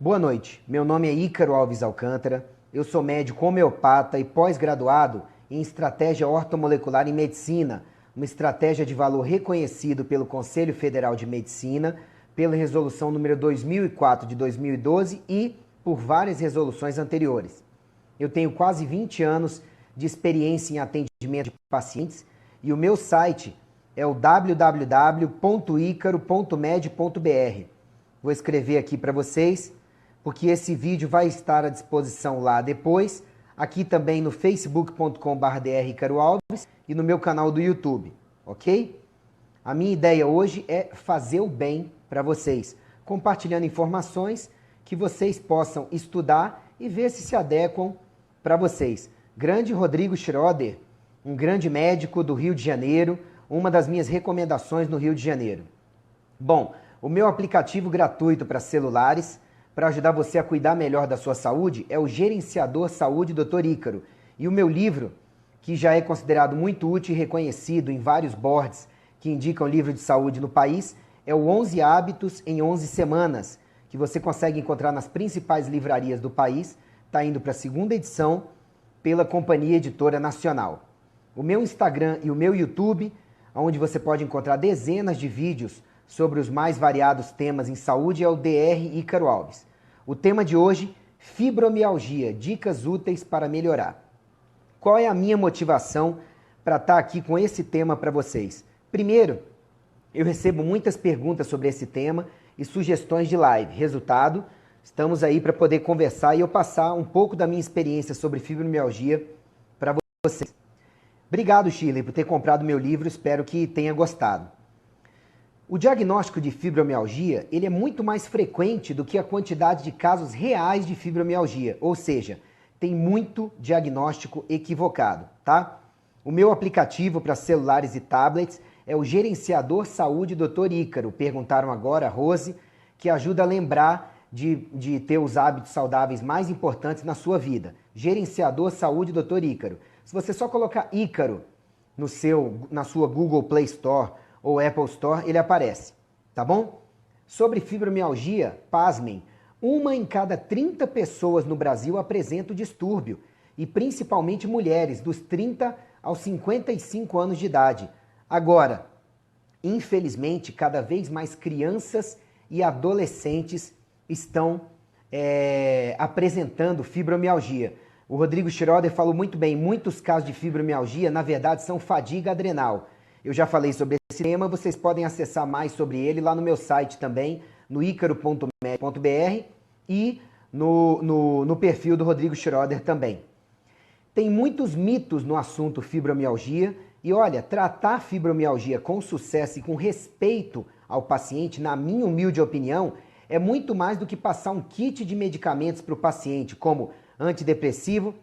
Boa noite, meu nome é Ícaro Alves Alcântara, eu sou médico homeopata e pós-graduado em estratégia ortomolecular em medicina, uma estratégia de valor reconhecido pelo Conselho Federal de Medicina, pela resolução número 2004 de 2012 e por várias resoluções anteriores. Eu tenho quase 20 anos de experiência em atendimento de pacientes e o meu site é o www.icaro.med.br. Vou escrever aqui para vocês, porque esse vídeo vai estar à disposição lá depois, aqui também no facebook.com/drIcaroalves e no meu canal do YouTube, ok? A minha ideia hoje é fazer o bem para vocês, compartilhando informações que vocês possam estudar e ver se adequam para vocês. Grande Rodrigo Schroeder, um grande médico do Rio de Janeiro, uma das minhas recomendações no Rio de Janeiro. Bom, o meu aplicativo gratuito para celulares, para ajudar você a cuidar melhor da sua saúde, é o Gerenciador Saúde Dr. Ícaro. E o meu livro, que já é considerado muito útil e reconhecido em vários boards que indicam livro de saúde no país, é o 11 Hábitos em 11 Semanas, que você consegue encontrar nas principais livrarias do país. Está indo para a segunda edição pela Companhia Editora Nacional. O meu Instagram e o meu YouTube, onde você pode encontrar dezenas de vídeos sobre os mais variados temas em saúde, é o Dr. Ícaro Alves. O tema de hoje, fibromialgia, dicas úteis para melhorar. Qual é a minha motivação para estar aqui com esse tema para vocês? Primeiro, eu recebo muitas perguntas sobre esse tema e sugestões de live. Resultado, estamos aí para poder conversar e eu passar um pouco da minha experiência sobre fibromialgia para vocês. Obrigado, Shirley, por ter comprado meu livro, espero que tenha gostado. O diagnóstico de fibromialgia, ele é muito mais frequente do que a quantidade de casos reais de fibromialgia, ou seja, tem muito diagnóstico equivocado, tá? O meu aplicativo para celulares e tablets é o Gerenciador Saúde Dr. Ícaro. Perguntaram agora, a Rose, que ajuda a lembrar de ter os hábitos saudáveis mais importantes na sua vida. Gerenciador Saúde Dr. Ícaro. Se você só colocar Ícaro na sua Google Play Store ou Apple Store, ele aparece, tá bom? Sobre fibromialgia, pasmem, 1 em cada 30 pessoas no Brasil apresenta o distúrbio, e principalmente mulheres dos 30 aos 55 anos de idade. Agora, infelizmente, cada vez mais crianças e adolescentes estão apresentando fibromialgia. O Rodrigo Schroeder falou muito bem, muitos casos de fibromialgia, na verdade, são fadiga adrenal. Eu já falei sobre esse tema, vocês podem acessar mais sobre ele lá no meu site também, no icaro.med.br e no perfil do Rodrigo Schroeder também. Tem muitos mitos no assunto fibromialgia e olha, tratar fibromialgia com sucesso e com respeito ao paciente, na minha humilde opinião, é muito mais do que passar um kit de medicamentos para o paciente, como antidepressivo,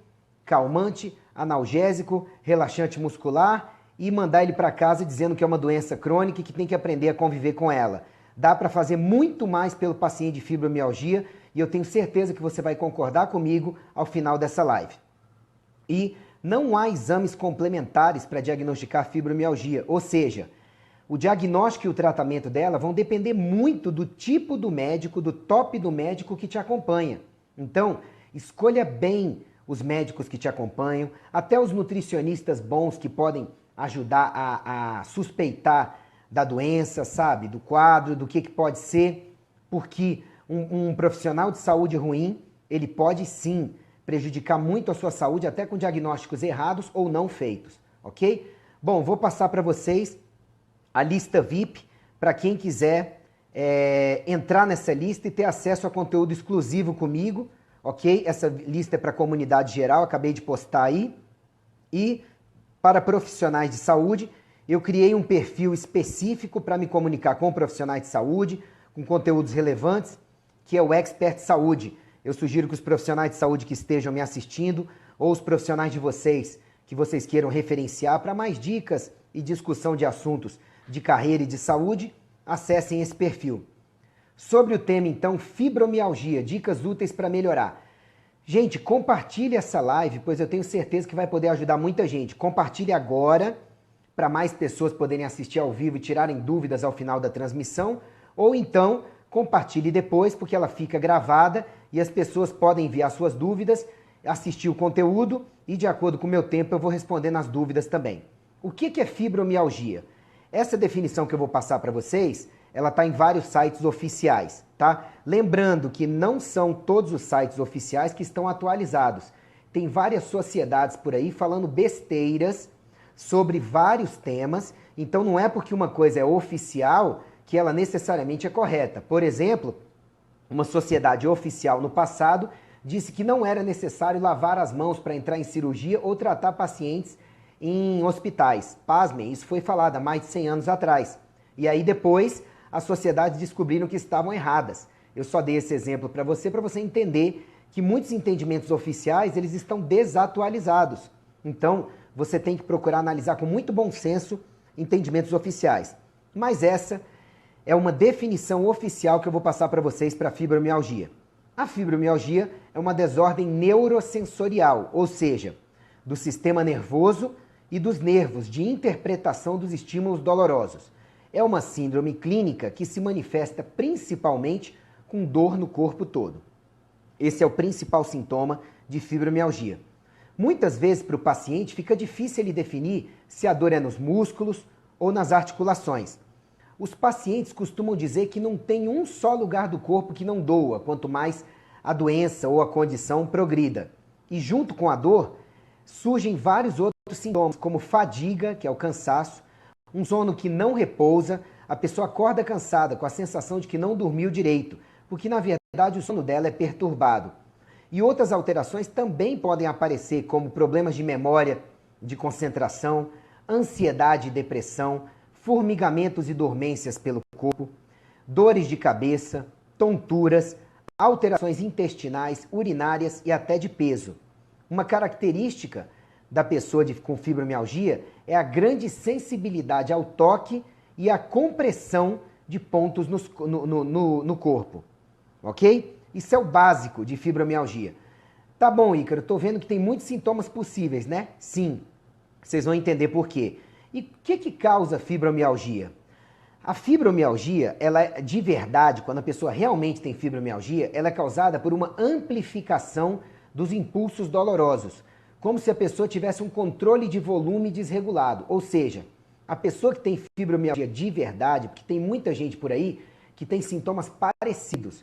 calmante, analgésico, relaxante muscular e mandar ele para casa dizendo que é uma doença crônica e que tem que aprender a conviver com ela. Dá para fazer muito mais pelo paciente de fibromialgia e eu tenho certeza que você vai concordar comigo ao final dessa live. E não há exames complementares para diagnosticar fibromialgia, ou seja, o diagnóstico e o tratamento dela vão depender muito do tipo do médico, do top do médico que te acompanha. Então, escolha bem os médicos que te acompanham, até os nutricionistas bons que podem ajudar a suspeitar da doença, sabe? Do quadro, do que pode ser, porque um profissional de saúde ruim, ele pode sim prejudicar muito a sua saúde, até com diagnósticos errados ou não feitos, ok? Bom, vou passar para vocês a lista VIP, para quem quiser entrar nessa lista e ter acesso a conteúdo exclusivo comigo, ok? Essa lista é para a comunidade geral, acabei de postar aí. E para profissionais de saúde, eu criei um perfil específico para me comunicar com profissionais de saúde, com conteúdos relevantes, que é o Expert Saúde. Eu sugiro que os profissionais de saúde que estejam me assistindo, ou os profissionais de vocês, que vocês queiram referenciar para mais dicas e discussão de assuntos de carreira e de saúde, acessem esse perfil. Sobre o tema, então, fibromialgia, dicas úteis para melhorar. Gente, compartilhe essa live, pois eu tenho certeza que vai poder ajudar muita gente. Compartilhe agora, para mais pessoas poderem assistir ao vivo e tirarem dúvidas ao final da transmissão, ou então compartilhe depois, porque ela fica gravada e as pessoas podem enviar suas dúvidas, assistir o conteúdo e, de acordo com o meu tempo, eu vou respondendo as dúvidas também. O que é fibromialgia? Essa definição que eu vou passar para vocês, ela está em vários sites oficiais, tá? Lembrando que não são todos os sites oficiais que estão atualizados. Tem várias sociedades por aí falando besteiras sobre vários temas, então não é porque uma coisa é oficial que ela necessariamente é correta. Por exemplo, uma sociedade oficial no passado disse que não era necessário lavar as mãos para entrar em cirurgia ou tratar pacientes em hospitais. Pasmem, isso foi falado há mais de 100 anos atrás. E aí depois as sociedades descobriram que estavam erradas. Eu só dei esse exemplo para você entender que muitos entendimentos oficiais eles estão desatualizados. Então, você tem que procurar analisar com muito bom senso entendimentos oficiais. Mas essa é uma definição oficial que eu vou passar para vocês para a fibromialgia. A fibromialgia é uma desordem neurosensorial, ou seja, do sistema nervoso e dos nervos de interpretação dos estímulos dolorosos. É uma síndrome clínica que se manifesta principalmente com dor no corpo todo. Esse é o principal sintoma de fibromialgia. Muitas vezes para o paciente fica difícil ele definir se a dor é nos músculos ou nas articulações. Os pacientes costumam dizer que não tem um só lugar do corpo que não doa, quanto mais a doença ou a condição progrida. E junto com a dor, surgem vários outros sintomas, como fadiga, que é o cansaço, um sono que não repousa, a pessoa acorda cansada, com a sensação de que não dormiu direito, porque na verdade o sono dela é perturbado. E outras alterações também podem aparecer, como problemas de memória, de concentração, ansiedade e depressão, formigamentos e dormências pelo corpo, dores de cabeça, tonturas, alterações intestinais, urinárias e até de peso. Uma característica da pessoa com fibromialgia é a grande sensibilidade ao toque e a compressão de pontos no corpo, ok? Isso é o básico de fibromialgia. Tá bom, Ícaro, tô vendo que tem muitos sintomas possíveis, né? Sim, vocês vão entender por quê. E o que causa fibromialgia? A fibromialgia, ela é de verdade, quando a pessoa realmente tem fibromialgia, ela é causada por uma amplificação dos impulsos dolorosos, como se a pessoa tivesse um controle de volume desregulado. Ou seja, a pessoa que tem fibromialgia de verdade, porque tem muita gente por aí que tem sintomas parecidos,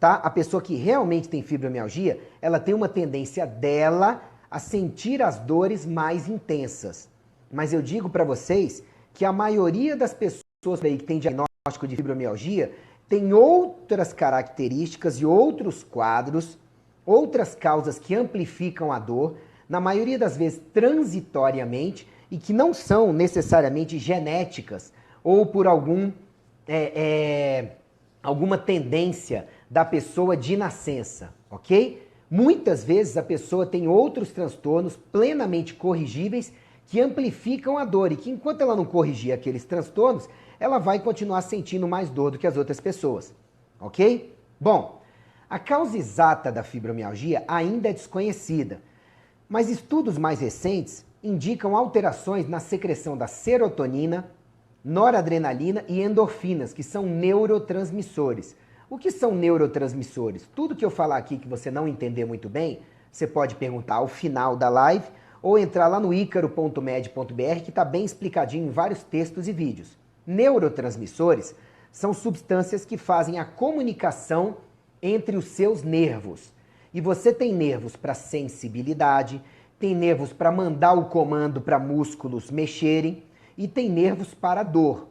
tá? A pessoa que realmente tem fibromialgia, ela tem uma tendência dela a sentir as dores mais intensas. Mas eu digo para vocês que a maioria das pessoas aí que tem diagnóstico de fibromialgia tem outras características e outros quadros, outras causas que amplificam a dor, na maioria das vezes transitoriamente, e que não são necessariamente genéticas ou por alguma tendência da pessoa de nascença, ok? Muitas vezes a pessoa tem outros transtornos plenamente corrigíveis que amplificam a dor e que enquanto ela não corrigir aqueles transtornos, ela vai continuar sentindo mais dor do que as outras pessoas, ok? Bom, a causa exata da fibromialgia ainda é desconhecida, mas estudos mais recentes indicam alterações na secreção da serotonina, noradrenalina e endorfinas, que são neurotransmissores. O que são neurotransmissores? Tudo que eu falar aqui que você não entender muito bem, você pode perguntar ao final da live ou entrar lá no icaro.med.br que está bem explicadinho em vários textos e vídeos. Neurotransmissores são substâncias que fazem a comunicação entre os seus nervos. E você tem nervos para sensibilidade, tem nervos para mandar o comando para músculos mexerem e tem nervos para dor.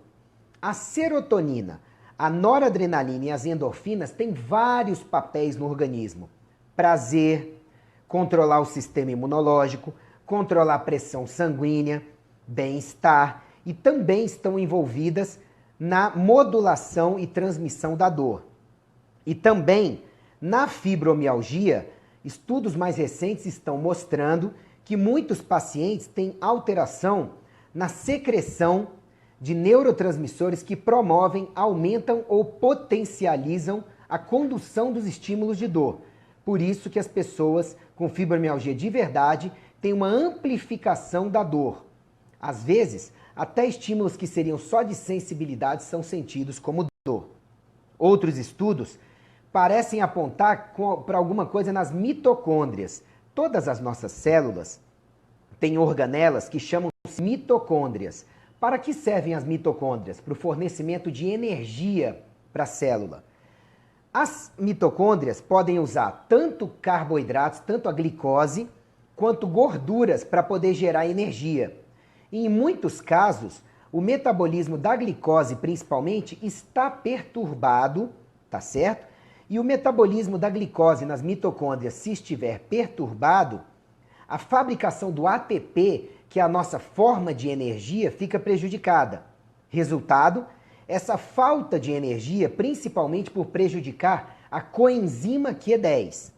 A serotonina, a noradrenalina e as endorfinas têm vários papéis no organismo. Prazer, controlar o sistema imunológico, controlar a pressão sanguínea, bem-estar e também estão envolvidas na modulação e transmissão da dor. E também na fibromialgia, estudos mais recentes estão mostrando que muitos pacientes têm alteração na secreção de neurotransmissores que promovem, aumentam ou potencializam a condução dos estímulos de dor. Por isso que as pessoas com fibromialgia de verdade têm uma amplificação da dor. Às vezes, até estímulos que seriam só de sensibilidade são sentidos como dor. Outros estudos parecem apontar para alguma coisa nas mitocôndrias. Todas as nossas células têm organelas que chamam-se mitocôndrias. Para que servem as mitocôndrias? Para o fornecimento de energia para a célula. As mitocôndrias podem usar tanto carboidratos, tanto a glicose, quanto gorduras para poder gerar energia. E em muitos casos, o metabolismo da glicose, principalmente, está perturbado, tá certo? E o metabolismo da glicose nas mitocôndrias, se estiver perturbado, a fabricação do ATP, que é a nossa forma de energia, fica prejudicada. Resultado, essa falta de energia, principalmente por prejudicar a coenzima Q10,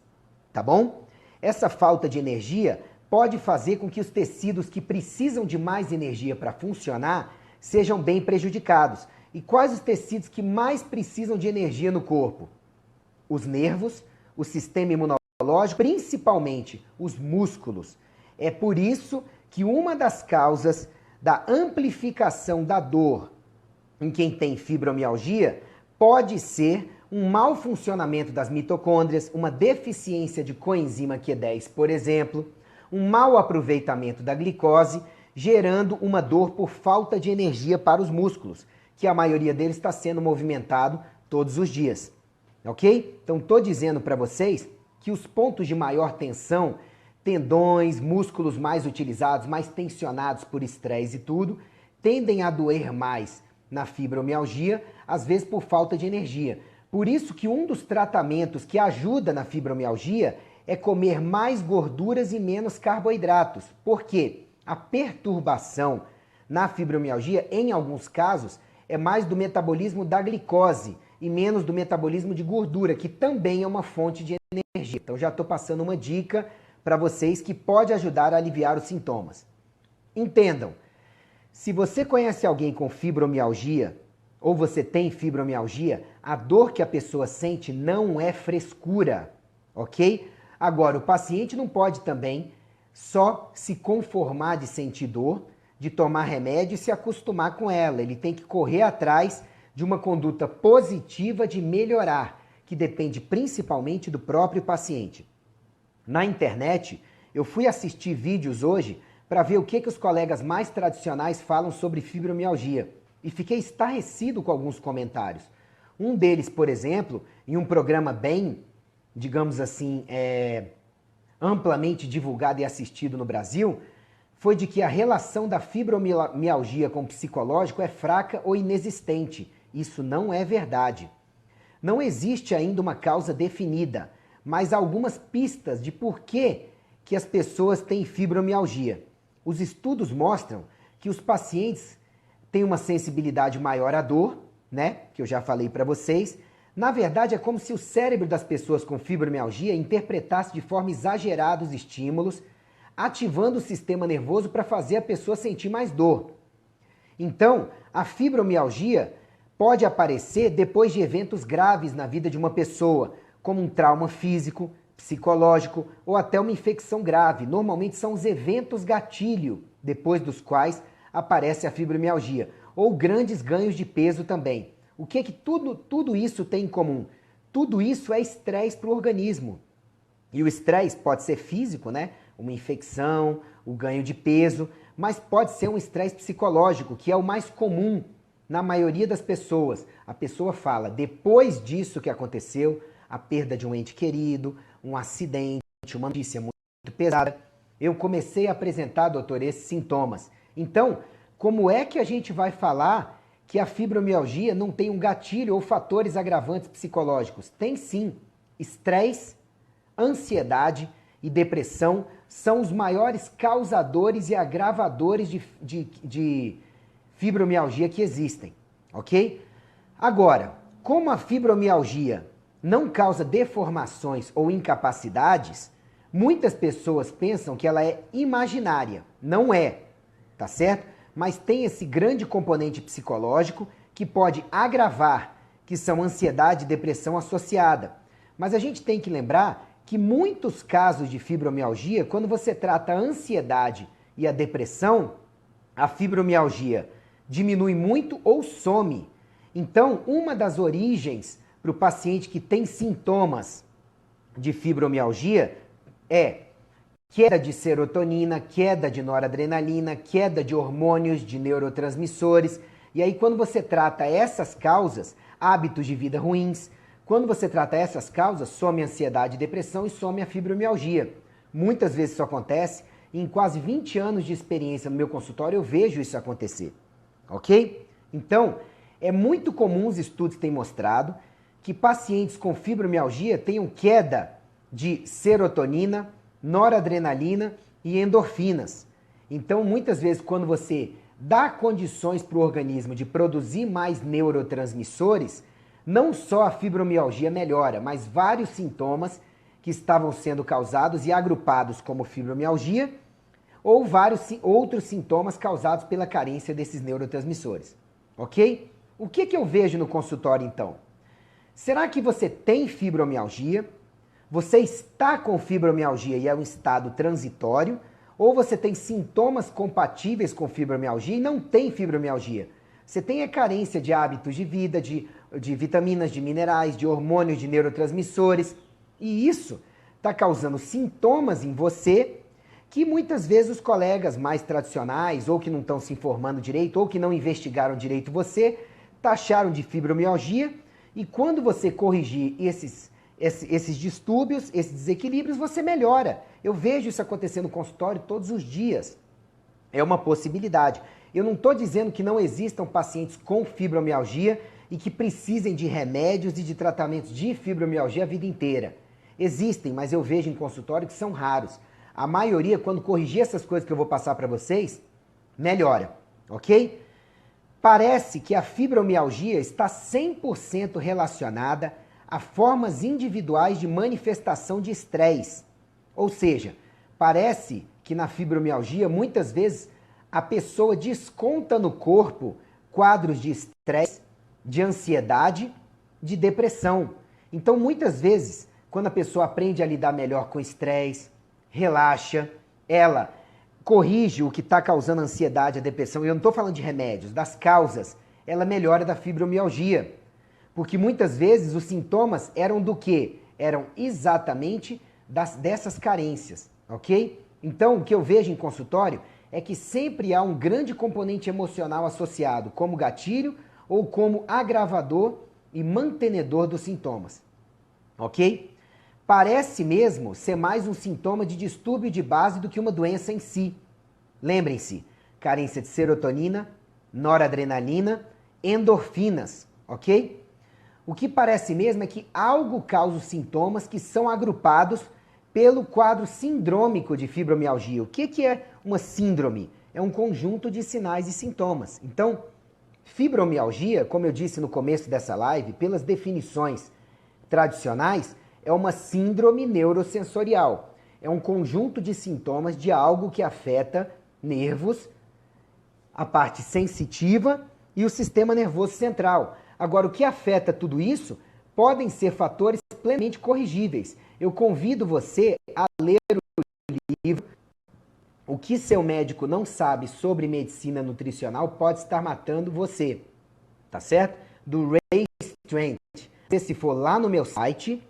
tá bom? Essa falta de energia pode fazer com que os tecidos que precisam de mais energia para funcionar sejam bem prejudicados. E quais os tecidos que mais precisam de energia no corpo? Os nervos, o sistema imunológico, principalmente os músculos. É por isso que uma das causas da amplificação da dor em quem tem fibromialgia pode ser um mau funcionamento das mitocôndrias, uma deficiência de coenzima Q10, por exemplo, um mau aproveitamento da glicose, gerando uma dor por falta de energia para os músculos, que a maioria deles está sendo movimentado todos os dias. Ok? Então, estou dizendo para vocês que os pontos de maior tensão, tendões, músculos mais utilizados, mais tensionados por estresse e tudo, tendem a doer mais na fibromialgia, às vezes por falta de energia. Por isso que um dos tratamentos que ajuda na fibromialgia é comer mais gorduras e menos carboidratos. Por quê? A perturbação na fibromialgia, em alguns casos, é mais do metabolismo da glicose e menos do metabolismo de gordura, que também é uma fonte de energia. Então já estou passando uma dica para vocês que pode ajudar a aliviar os sintomas. Entendam, se você conhece alguém com fibromialgia ou você tem fibromialgia, a dor que a pessoa sente não é frescura, ok? Agora, o paciente não pode também só se conformar de sentir dor, de tomar remédio e se acostumar com ela. Ele tem que correr atrás de uma conduta positiva de melhorar, que depende principalmente do próprio paciente. Na internet, eu fui assistir vídeos hoje para ver o que os colegas mais tradicionais falam sobre fibromialgia e fiquei estarrecido com alguns comentários. Um deles, por exemplo, em um programa bem, digamos assim, amplamente divulgado e assistido no Brasil, foi de que a relação da fibromialgia com o psicológico é fraca ou inexistente. Isso não é verdade. Não existe ainda uma causa definida, mas há algumas pistas de por que as pessoas têm fibromialgia. Os estudos mostram que os pacientes têm uma sensibilidade maior à dor, né? Que eu já falei para vocês. Na verdade, é como se o cérebro das pessoas com fibromialgia interpretasse de forma exagerada os estímulos, ativando o sistema nervoso para fazer a pessoa sentir mais dor. Então, a fibromialgia pode aparecer depois de eventos graves na vida de uma pessoa, como um trauma físico, psicológico ou até uma infecção grave. Normalmente são os eventos gatilho, depois dos quais aparece a fibromialgia, ou grandes ganhos de peso também. O que tudo isso tem em comum? Tudo isso é estresse para o organismo. E o estresse pode ser físico, né? Uma infecção, o ganho de peso, mas pode ser um estresse psicológico, que é o mais comum na maioria das pessoas. A pessoa fala, depois disso que aconteceu, a perda de um ente querido, um acidente, uma notícia muito pesada, eu comecei a apresentar, doutor, esses sintomas. Então, como é que a gente vai falar que a fibromialgia não tem um gatilho ou fatores agravantes psicológicos? Tem sim. Estresse, ansiedade e depressão são os maiores causadores e agravadores de fibromialgia que existem, ok? Agora, como a fibromialgia não causa deformações ou incapacidades, muitas pessoas pensam que ela é imaginária. Não é, tá certo? Mas tem esse grande componente psicológico que pode agravar, que são ansiedade e depressão associada. Mas a gente tem que lembrar que muitos casos de fibromialgia, quando você trata a ansiedade e a depressão, a fibromialgia diminui muito ou some. Então, uma das origens para o paciente que tem sintomas de fibromialgia é queda de serotonina, queda de noradrenalina, queda de hormônios, de neurotransmissores. E aí, quando você trata essas causas, hábitos de vida ruins, quando você trata essas causas, some a ansiedade e depressão e some a fibromialgia. Muitas vezes isso acontece, e em quase 20 anos de experiência no meu consultório eu vejo isso acontecer, ok? Então, é muito comum, os estudos têm mostrado, que pacientes com fibromialgia tenham queda de serotonina, noradrenalina e endorfinas. Então, muitas vezes, quando você dá condições para o organismo de produzir mais neurotransmissores, não só a fibromialgia melhora, mas vários sintomas que estavam sendo causados e agrupados como fibromialgia, ou vários outros sintomas causados pela carência desses neurotransmissores. Ok? O que eu vejo no consultório, então? Será que você tem fibromialgia? Você está com fibromialgia e é um estado transitório? Ou você tem sintomas compatíveis com fibromialgia e não tem fibromialgia? Você tem a carência de hábitos de vida, de vitaminas, de minerais, de hormônios, de neurotransmissores. E isso está causando sintomas em você que muitas vezes os colegas mais tradicionais, ou que não estão se informando direito, ou que não investigaram direito você, taxaram de fibromialgia. E quando você corrigir esses distúrbios, esses desequilíbrios, você melhora. Eu vejo isso acontecendo no consultório todos os dias. É uma possibilidade. Eu não estou dizendo que não existam pacientes com fibromialgia e que precisem de remédios e de tratamentos de fibromialgia a vida inteira. Existem, mas eu vejo em consultório que são raros. A maioria, quando corrigir essas coisas que eu vou passar para vocês, melhora, ok? Parece que a fibromialgia está 100% relacionada a formas individuais de manifestação de estresse. Ou seja, parece que na fibromialgia, muitas vezes, a pessoa desconta no corpo quadros de estresse, de ansiedade, de depressão. Então, muitas vezes, quando a pessoa aprende a lidar melhor com estresse, relaxa, ela corrige o que está causando ansiedade, a depressão, e eu não estou falando de remédios, das causas, ela melhora da fibromialgia. Porque muitas vezes os sintomas eram do quê? Eram exatamente dessas carências, ok? Então, o que eu vejo em consultório é que sempre há um grande componente emocional associado como gatilho ou como agravador e mantenedor dos sintomas, ok? Parece mesmo ser mais um sintoma de distúrbio de base do que uma doença em si. Lembrem-se, carência de serotonina, noradrenalina, endorfinas, ok? O que parece mesmo é que algo causa os sintomas que são agrupados pelo quadro sindrômico de fibromialgia. O que é uma síndrome? É um conjunto de sinais e sintomas. Então, fibromialgia, como eu disse no começo dessa live, pelas definições tradicionais, é uma síndrome neurosensorial. É um conjunto de sintomas de algo que afeta nervos, a parte sensitiva e o sistema nervoso central. Agora, o que afeta tudo isso podem ser fatores plenamente corrigíveis. Eu convido você a ler o livro O que seu médico não sabe sobre medicina nutricional pode estar matando você, tá certo? Do Ray Strand. Se for lá no meu site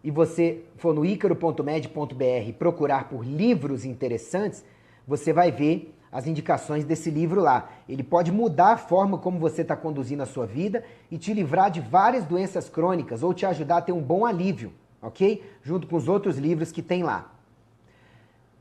e você for no icaro.med.br procurar por livros interessantes, você vai ver as indicações desse livro lá. Ele pode mudar a forma como você está conduzindo a sua vida e te livrar de várias doenças crônicas ou te ajudar a ter um bom alívio, ok? Junto com os outros livros que tem lá.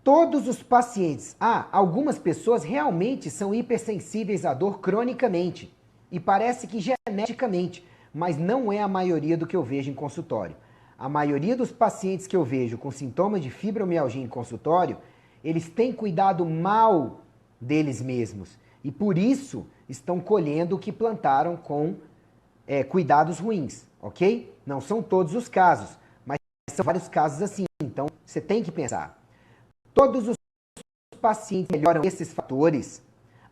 Todos os pacientes, algumas pessoas realmente são hipersensíveis à dor cronicamente e parece que geneticamente, mas não é a maioria do que eu vejo em consultório. A maioria dos pacientes que eu vejo com sintomas de fibromialgia em consultório, eles têm cuidado mal deles mesmos e por isso estão colhendo o que plantaram com cuidados ruins, ok? Não são todos os casos, mas são vários casos assim, então você tem que pensar. Todos os pacientes melhoram esses fatores,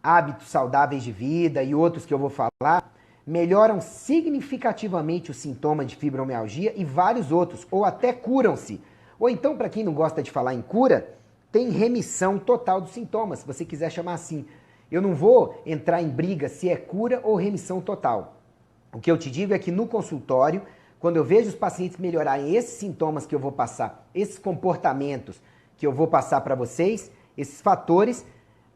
hábitos saudáveis de vida e outros que eu vou falar, melhoram significativamente os sintomas de fibromialgia e vários outros, ou até curam-se. Ou então, para quem não gosta de falar em cura, tem remissão total dos sintomas, se você quiser chamar assim. Eu não vou entrar em briga se é cura ou remissão total. O que eu te digo é que no consultório, quando eu vejo os pacientes melhorarem esses sintomas que eu vou passar, esses comportamentos que eu vou passar para vocês, esses fatores,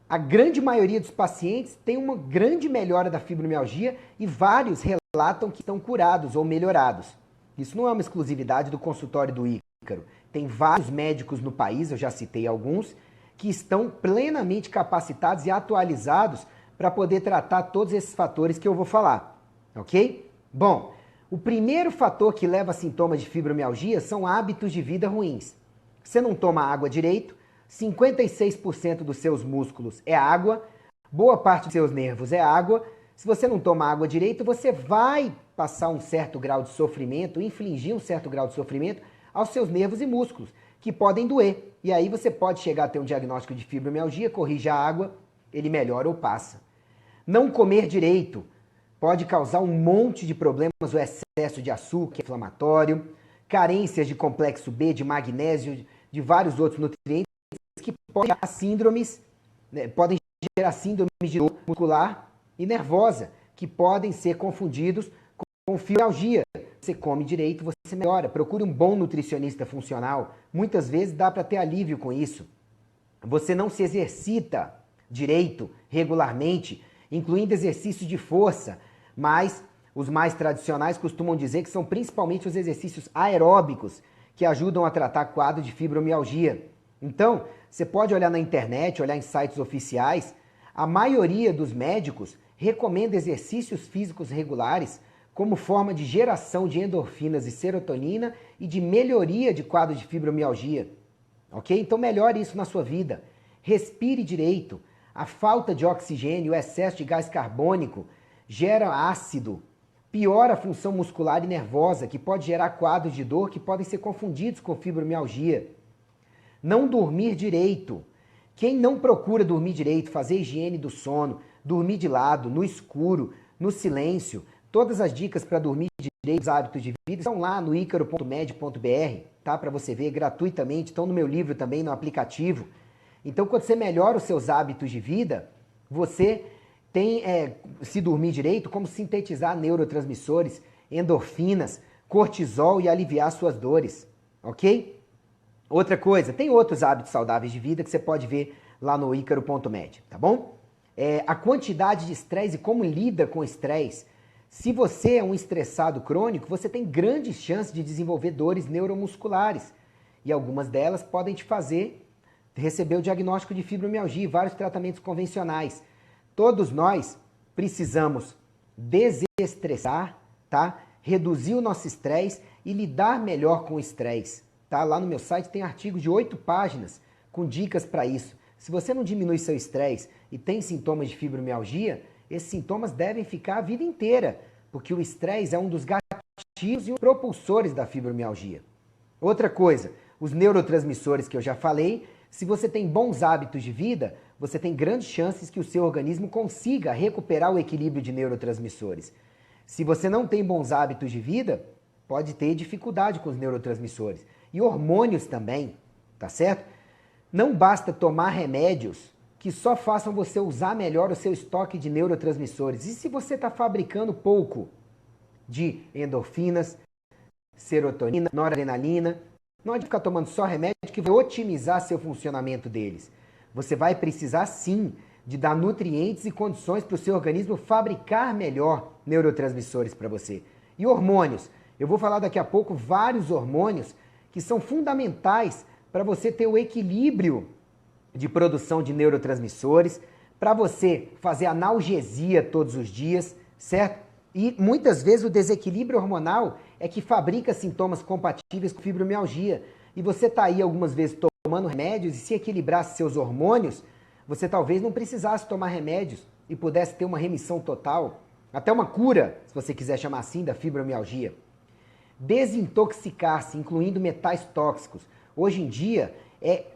a grande maioria dos pacientes tem uma grande melhora da fibromialgia e vários relatam que estão curados ou melhorados. Isso não é uma exclusividade do consultório do Ícaro. Tem vários médicos no país, eu já citei alguns, que estão plenamente capacitados e atualizados para poder tratar todos esses fatores que eu vou falar, ok? Bom, o primeiro fator que leva a sintomas de fibromialgia são hábitos de vida ruins. Você não toma água direito, 56% dos seus músculos é água, boa parte dos seus nervos é água. Se você não toma água direito, você vai passar um certo grau de sofrimento, infligir um certo grau de sofrimento aos seus nervos e músculos, que podem doer. E aí você pode chegar a ter um diagnóstico de fibromialgia, corrige a água, ele melhora ou passa. Não comer direito pode causar um monte de problemas, o excesso de açúcar inflamatório, carências de complexo B, de magnésio, de vários outros nutrientes, que podem gerar síndromes, né, podem gerar síndromes de dor muscular e nervosa, que podem ser confundidos com fibromialgia. Você come direito, você melhora. Procure um bom nutricionista funcional. Muitas vezes dá para ter alívio com isso. Você não se exercita direito, regularmente, incluindo exercícios de força, mas os mais tradicionais costumam dizer que são principalmente os exercícios aeróbicos que ajudam a tratar quadro de fibromialgia. Então, você pode olhar na internet, olhar em sites oficiais, a maioria dos médicos recomenda exercícios físicos regulares como forma de geração de endorfinas e serotonina e de melhoria de quadro de fibromialgia. Ok? Então melhore isso na sua vida. Respire direito. A falta de oxigênio, o excesso de gás carbônico gera ácido, piora a função muscular e nervosa, que pode gerar quadros de dor que podem ser confundidos com fibromialgia. Não dormir direito. Quem não procura dormir direito, fazer higiene do sono, dormir de lado, no escuro, no silêncio, todas as dicas para dormir direito, os hábitos de vida, estão lá no icaro.med.br, tá? Para você ver gratuitamente, estão no meu livro também, no aplicativo. Então, quando você melhora os seus hábitos de vida, você tem, se dormir direito, como sintetizar neurotransmissores, endorfinas, cortisol e aliviar suas dores, ok? Outra coisa, tem outros hábitos saudáveis de vida que você pode ver lá no icaro.med, tá bom? A quantidade de estresse e como lida com estresse. Se você é um estressado crônico, você tem grandes chances de desenvolver dores neuromusculares. E algumas delas podem te fazer receber o diagnóstico de fibromialgia e vários tratamentos convencionais. Todos nós precisamos desestressar, tá? Reduzir o nosso estresse e lidar melhor com o estresse. Tá? Lá no meu site tem artigos de 8 páginas com dicas para isso. Se você não diminui seu estresse e tem sintomas de fibromialgia, esses sintomas devem ficar a vida inteira, porque o estresse é um dos gatilhos e propulsores da fibromialgia. Outra coisa, os neurotransmissores que eu já falei, se você tem bons hábitos de vida, você tem grandes chances que o seu organismo consiga recuperar o equilíbrio de neurotransmissores. Se você não tem bons hábitos de vida, pode ter dificuldade com os neurotransmissores. E hormônios também, tá certo? Não basta tomar remédios que só façam você usar melhor o seu estoque de neurotransmissores. E se você está fabricando pouco de endorfinas, serotonina, noradrenalina, não adianta ficar tomando só remédio que vai otimizar seu funcionamento deles. Você vai precisar sim de dar nutrientes e condições para o seu organismo fabricar melhor neurotransmissores para você. E hormônios. Eu vou falar daqui a pouco vários hormônios que são fundamentais para você ter o equilíbrio de produção de neurotransmissores, para você fazer analgesia todos os dias, certo? E muitas vezes o desequilíbrio hormonal é que fabrica sintomas compatíveis com fibromialgia. E você está aí algumas vezes tomando remédios e se equilibrasse seus hormônios, você talvez não precisasse tomar remédios e pudesse ter uma remissão total, até uma cura, se você quiser chamar assim, da fibromialgia. Desintoxicar-se, incluindo metais tóxicos. Hoje em dia é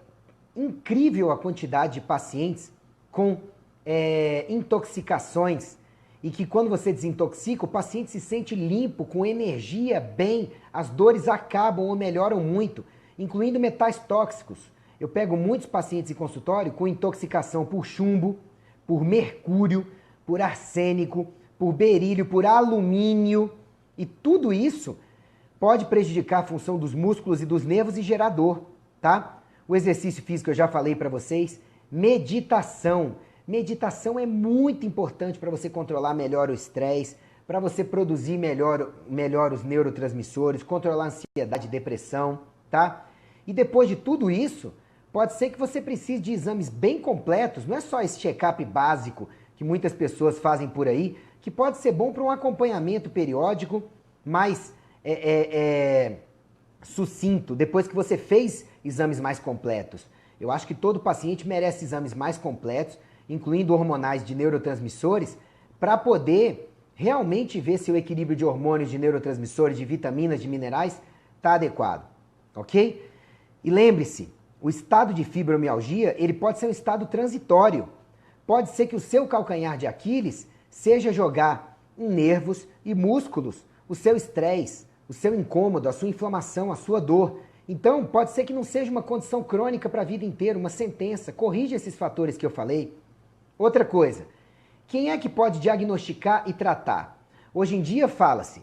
incrível a quantidade de pacientes com intoxicações e que quando você desintoxica, o paciente se sente limpo, com energia, bem, as dores acabam ou melhoram muito, incluindo metais tóxicos. Eu pego muitos pacientes em consultório com intoxicação por chumbo, por mercúrio, por arsênico, por berílio, por alumínio, e tudo isso pode prejudicar a função dos músculos e dos nervos e gerar dor, tá? O exercício físico eu já falei para vocês. Meditação. Meditação é muito importante para você controlar melhor o estresse, para você produzir melhor os neurotransmissores, controlar a ansiedade, depressão, tá? E depois de tudo isso, pode ser que você precise de exames bem completos, não é só esse check-up básico que muitas pessoas fazem por aí, que pode ser bom para um acompanhamento periódico mais sucinto, depois que você fez exames mais completos. Eu acho que todo paciente merece exames mais completos, incluindo hormonais de neurotransmissores, para poder realmente ver se o equilíbrio de hormônios, de neurotransmissores, de vitaminas, de minerais está adequado, ok? E lembre-se, o estado de fibromialgia, ele pode ser um estado transitório. Pode ser que o seu calcanhar de Aquiles seja jogar em nervos e músculos o seu estresse, o seu incômodo, a sua inflamação, a sua dor. Então, pode ser que não seja uma condição crônica para a vida inteira, uma sentença. Corrija esses fatores que eu falei. Outra coisa, quem é que pode diagnosticar e tratar? Hoje em dia fala-se,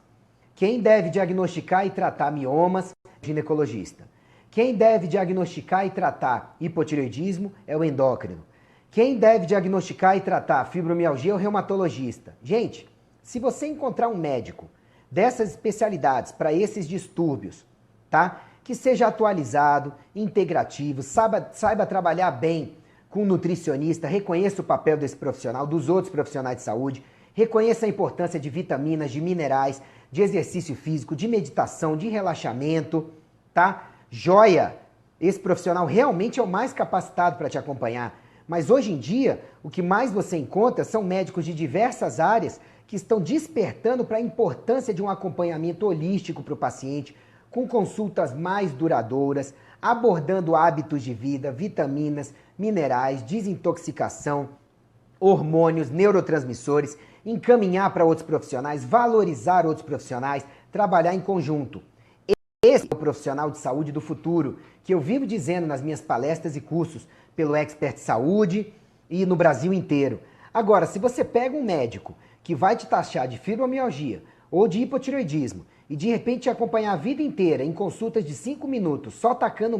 quem deve diagnosticar e tratar miomas é o ginecologista. Quem deve diagnosticar e tratar hipotireoidismo é o endócrino. Quem deve diagnosticar e tratar fibromialgia é o reumatologista. Gente, se você encontrar um médico dessas especialidades para esses distúrbios, tá? Que seja atualizado, integrativo, saiba trabalhar bem com o nutricionista, reconheça o papel desse profissional, dos outros profissionais de saúde, reconheça a importância de vitaminas, de minerais, de exercício físico, de meditação, de relaxamento, tá? Joia! Esse profissional realmente é o mais capacitado para te acompanhar. Mas hoje em dia, o que mais você encontra são médicos de diversas áreas que estão despertando para a importância de um acompanhamento holístico para o paciente, com consultas mais duradouras, abordando hábitos de vida, vitaminas, minerais, desintoxicação, hormônios, neurotransmissores, encaminhar para outros profissionais, valorizar outros profissionais, trabalhar em conjunto. Esse é o profissional de saúde do futuro, que eu vivo dizendo nas minhas palestras e cursos pelo Expert Saúde e no Brasil inteiro. Agora, se você pega um médico que vai te taxar de fibromialgia ou de hipotireoidismo e de repente te acompanhar a vida inteira em consultas de 5 minutos, só tacando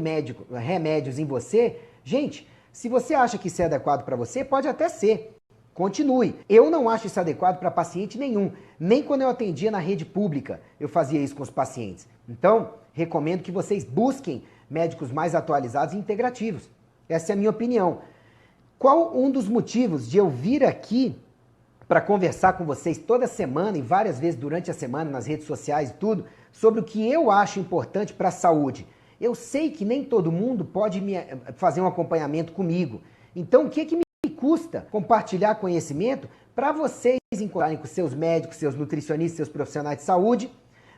remédios em você, gente, se você acha que isso é adequado para você, pode até ser. Continue. Eu não acho isso adequado para paciente nenhum. Nem quando eu atendia na rede pública, eu fazia isso com os pacientes. Então, recomendo que vocês busquem médicos mais atualizados e integrativos. Essa é a minha opinião. Qual um dos motivos de eu vir aqui para conversar com vocês toda semana e várias vezes durante a semana nas redes sociais e tudo, sobre o que eu acho importante para a saúde? Eu sei que nem todo mundo pode fazer um acompanhamento comigo. Então, o que me custa compartilhar conhecimento para vocês encontrarem com seus médicos, seus nutricionistas, seus profissionais de saúde,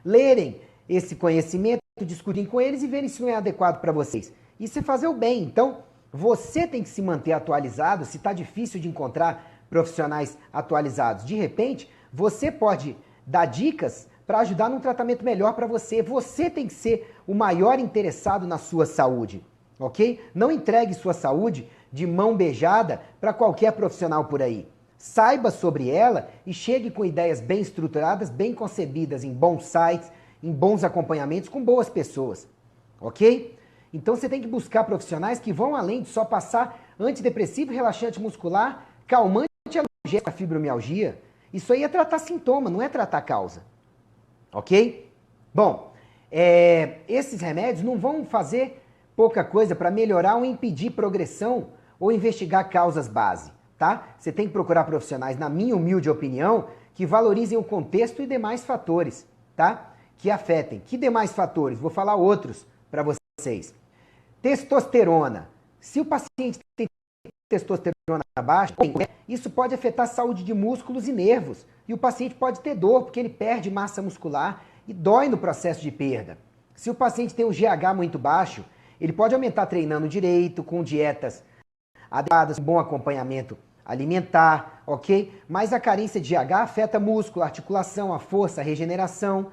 lerem esse conhecimento, discutirem com eles e verem se não é adequado para vocês. Isso é fazer o bem. Então, você tem que se manter atualizado. Se está difícil de encontrar profissionais atualizados, de repente, você pode dar dicas para ajudar num tratamento melhor para você. Você tem que ser o maior interessado na sua saúde, ok? Não entregue sua saúde de mão beijada para qualquer profissional por aí. Saiba sobre ela e chegue com ideias bem estruturadas, bem concebidas em bons sites, em bons acompanhamentos com boas pessoas, ok? Então você tem que buscar profissionais que vão além de só passar antidepressivo, relaxante muscular, calmante e analgésico para fibromialgia. Isso aí é tratar sintoma, não é tratar causa, ok? Bom, esses remédios não vão fazer pouca coisa para melhorar ou impedir progressão ou investigar causas base, tá? Você tem que procurar profissionais, na minha humilde opinião, que valorizem o contexto e demais fatores, tá? Que afetem. Que demais fatores? Vou falar outros para vocês. Testosterona. Se o paciente tem testosterona baixa, isso pode afetar a saúde de músculos e nervos. E o paciente pode ter dor, porque ele perde massa muscular e dói no processo de perda. Se o paciente tem um GH muito baixo, ele pode aumentar treinando direito, com dietas adequadas, com bom acompanhamento alimentar, ok? Mas a carência de GH afeta músculo, articulação, a força, a regeneração.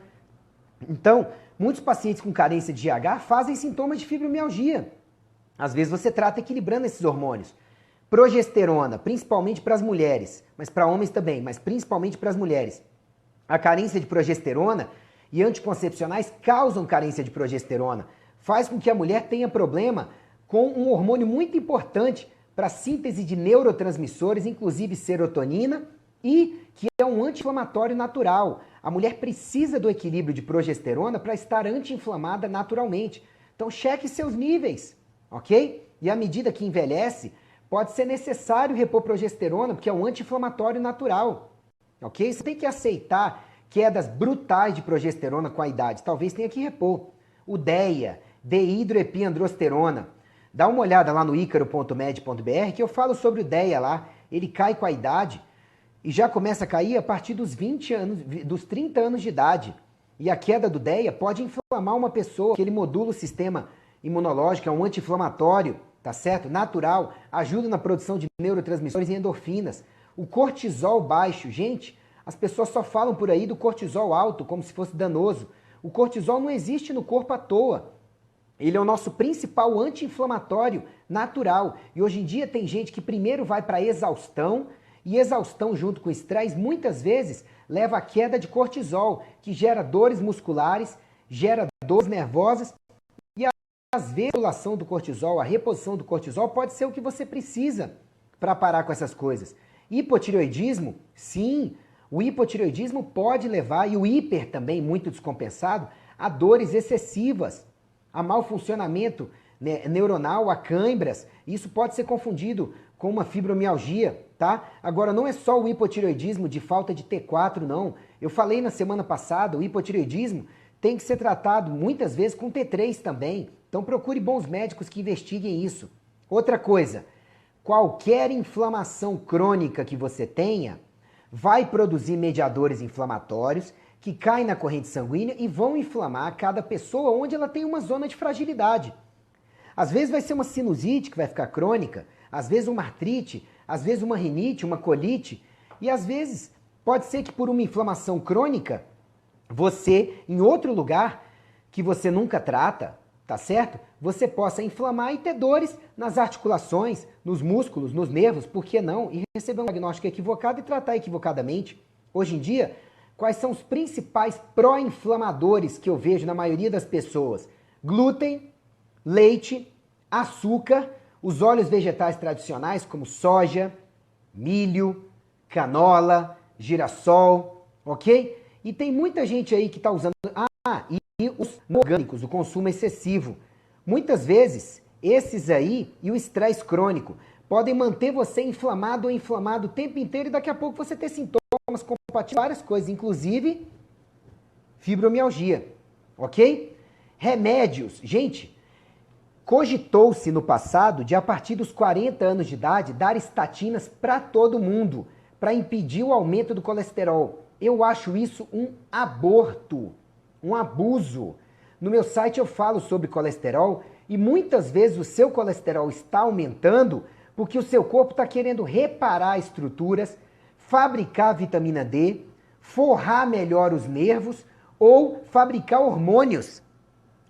Então, muitos pacientes com carência de GH fazem sintomas de fibromialgia. Às vezes você trata equilibrando esses hormônios. Progesterona, principalmente para as mulheres, mas para homens também, mas principalmente para as mulheres. A carência de progesterona e anticoncepcionais causam carência de progesterona. Faz com que a mulher tenha problema com um hormônio muito importante para a síntese de neurotransmissores, inclusive serotonina, e que é um anti-inflamatório natural. A mulher precisa do equilíbrio de progesterona para estar anti-inflamada naturalmente. Então cheque seus níveis, ok? E à medida que envelhece, pode ser necessário repor progesterona, porque é um anti-inflamatório natural, ok? Você tem que aceitar quedas brutais de progesterona com a idade, talvez tenha que repor. O DEA, dehidroepiandrosterona. Dá uma olhada lá no icaro.med.br que eu falo sobre o DEA lá. Ele cai com a idade e já começa a cair a partir dos 20 anos, dos 30 anos de idade. E a queda do DEA pode inflamar uma pessoa, que ele modula o sistema imunológico, é um anti-inflamatório, tá certo? Natural, ajuda na produção de neurotransmissores e endorfinas. O cortisol baixo, gente, as pessoas só falam por aí do cortisol alto como se fosse danoso. O cortisol não existe no corpo à toa. Ele é o nosso principal anti-inflamatório natural. E hoje em dia tem gente que primeiro vai para exaustão, e exaustão junto com estresse muitas vezes leva à queda de cortisol, que gera dores musculares, gera dores nervosas, e às vezes a regulação do cortisol, a reposição do cortisol pode ser o que você precisa para parar com essas coisas. Hipotireoidismo, sim, o hipotireoidismo pode levar, e o hiper também, muito descompensado, a dores excessivas, a mau funcionamento neuronal, a câimbras. Isso pode ser confundido com uma fibromialgia, tá? Agora, não é só o hipotireoidismo de falta de T4, não. Eu falei na semana passada, o hipotireoidismo tem que ser tratado muitas vezes com T3 também. Então procure bons médicos que investiguem isso. Outra coisa, qualquer inflamação crônica que você tenha vai produzir mediadores inflamatórios que caem na corrente sanguínea e vão inflamar cada pessoa onde ela tem uma zona de fragilidade. Às vezes vai ser uma sinusite que vai ficar crônica, às vezes uma artrite, às vezes uma rinite, uma colite, e às vezes pode ser que por uma inflamação crônica, você, em outro lugar que você nunca trata, tá certo? Você possa inflamar e ter dores nas articulações, nos músculos, nos nervos, por que não? E receber um diagnóstico equivocado e tratar equivocadamente. Hoje em dia, quais são os principais pró-inflamadores que eu vejo na maioria das pessoas? Glúten, leite, açúcar, os óleos vegetais tradicionais como soja, milho, canola, girassol, ok? E tem muita gente aí que está usando... e os orgânicos, o consumo excessivo. Muitas vezes, esses aí e o estresse crônico podem manter você inflamado ou inflamado o tempo inteiro e daqui a pouco você ter sintomas compatíveis, várias coisas, inclusive fibromialgia, ok? Remédios. Gente, cogitou-se no passado de, a partir dos 40 anos de idade, dar estatinas para todo mundo, para impedir o aumento do colesterol. Eu acho isso um aborto, um abuso. No meu site eu falo sobre colesterol e muitas vezes o seu colesterol está aumentando porque o seu corpo está querendo reparar estruturas, fabricar vitamina D, forrar melhor os nervos ou fabricar hormônios.